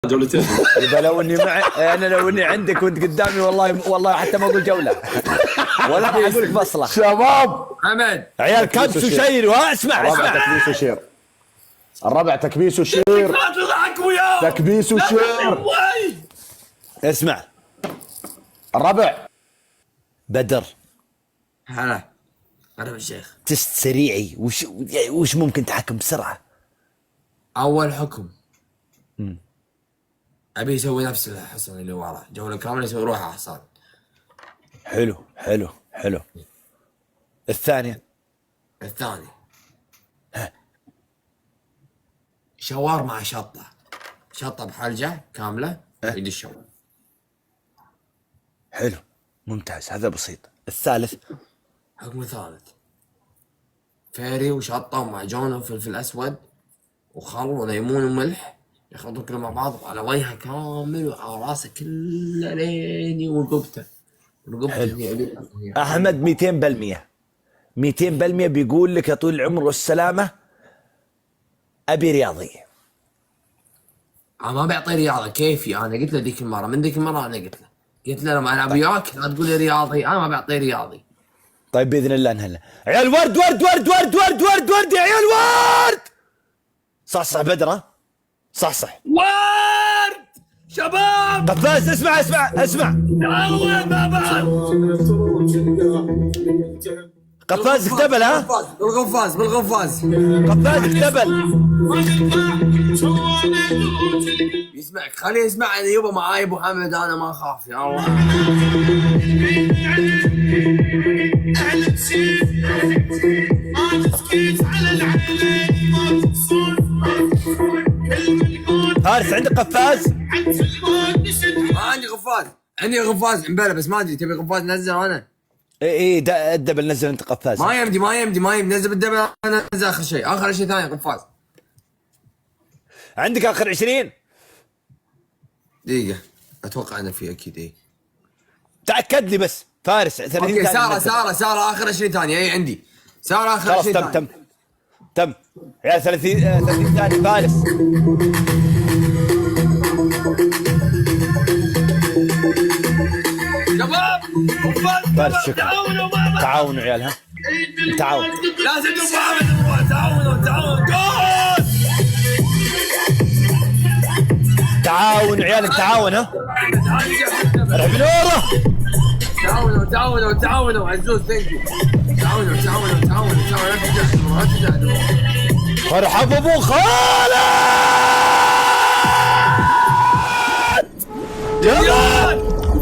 جولتين. اذا لو اني معي انا، لو اني عندك وانت قدامي، والله حتى ما اقول جوله ولا راح اقول لك فصله. شباب حمد عيال كبس وشير، اسمع الرابع تكبيس وشير. الرابع تكبيس وشير. تكبيس وشير. اسمع الرابع هلا هلا بالشيخ. تست سريعي، وش ممكن تحكم بسرعه؟ اول حكم ابي يسوي نفس الحصان اللي وراه، جوله كامله يسوي روحه حصان. حلو. الثاني شوار مع شطه بحلجه كامله يد الشوار. حلو ممتاز، هذا بسيط. الثالث حكم الثالث فيري وشطه ومعجون وفلفل اسود وخل وليمون وملح، يخلطوا كله مع بعض على وجهه كامل وعلى راسه كله لين ورقبته. احمد 200% بيقول لك يا طويل العمر والسلامه ابي رياضي. انا ما بعطيه رياضه كيفي. انا قلت له ذيك المره، من ذيك المره انا قلت له لما العب وياك لا تقول لي رياضي، انا ما بعطيه رياضي. طيب باذن الله نهلا. عيال ورد يا عيال ورد. صح بدر، صح ورد شباب. قفاز اسمع تعال بابا. قفاز اكتبل. بالغفاز قفاز اكتبل. يسمعك، خليه يسمعني يبا معاي ابو حمد، انا ما اخاف يا الله. فارس عندك قفاز؟ ما عندي غفاز عمبلا، بس ما ادري تبي غفاز نزل انا. ايه الدبل نزل انت قفاز. ما يمدي نزل بالدبل، انا نزل اخر شيء ثاني غفاز. عندك اخر 20 دقيقة اتوقع انه في اكيد. ايه تاكد لي بس. فارس 30 اوكي. ثانية. سارة اخر 20 ثانية. اي عندي سارة اخر 20 ثانية. تم يا 30 ثانية. فارس شباب فارس شكرا. تعاونوا عيال، ها تعاون. لازم تعاونوا جول. تعاون عيالك، تعاون. ها بنوره. تعاونوا عزوز. ثانك يو. تعاونوا. فرحب ابو خالد.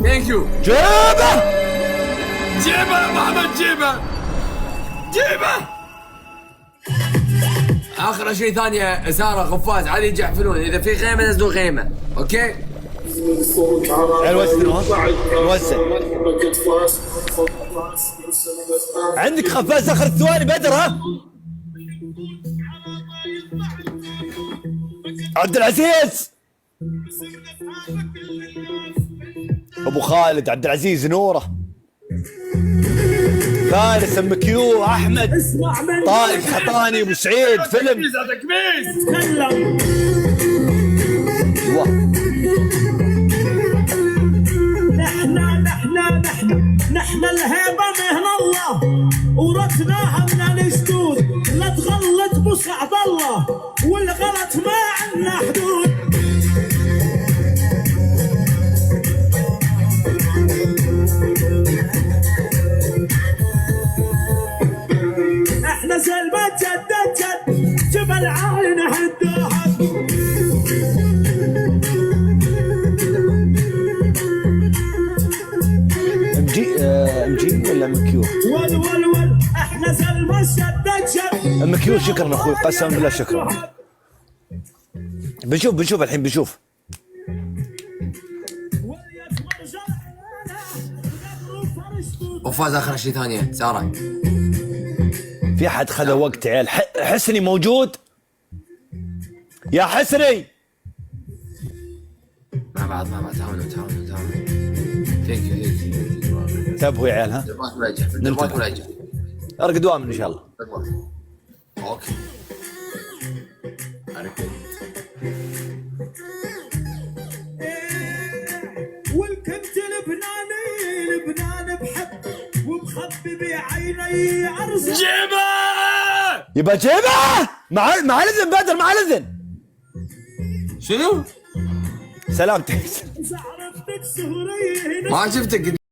ثانك يو. جيبه يا محمد، جيبه. اخر 20 ثانية. سارة غفاز علي يجحفلون، اذا في خيمة نزلوا خيمة. اوكي الوزن. عندك خفاز اخر الثواني بدر. ها عبد العزيز ابو خالد، عبد العزيز نوره، فارس ام كيو، احمد طارق حطاني، ابو سعيد فيلم. نحن الهيبة من الله ورثناها من الجدود، لا تغلط بسعد الله والغلط ما عنا حدود. احنا زي ما جد جبل عالي نهدوها. ام جي ولا ام كيو؟ ول احنا زي ما جد ام كيو. شكرا اخوي، قسما بالله شكرا. بنشوف الحين بنشوف. وفاز اخر 20 ثانية. سارة في احد خذ وقت عيال؟ حسني موجود يا حسني؟ مع بعض تعاونوا. ثانك يو. انتبهوا يا عيال. ها ننتبه. ارقدوا امن ان شاء الله. اوكي. لبنان بحب ومخبي بعيني ارزق. جيبه. يبقى جيبه مع الاذن بدر، مع الاذن. شنو؟ سلامتك. اذا عرفتك سهريه ما شفتك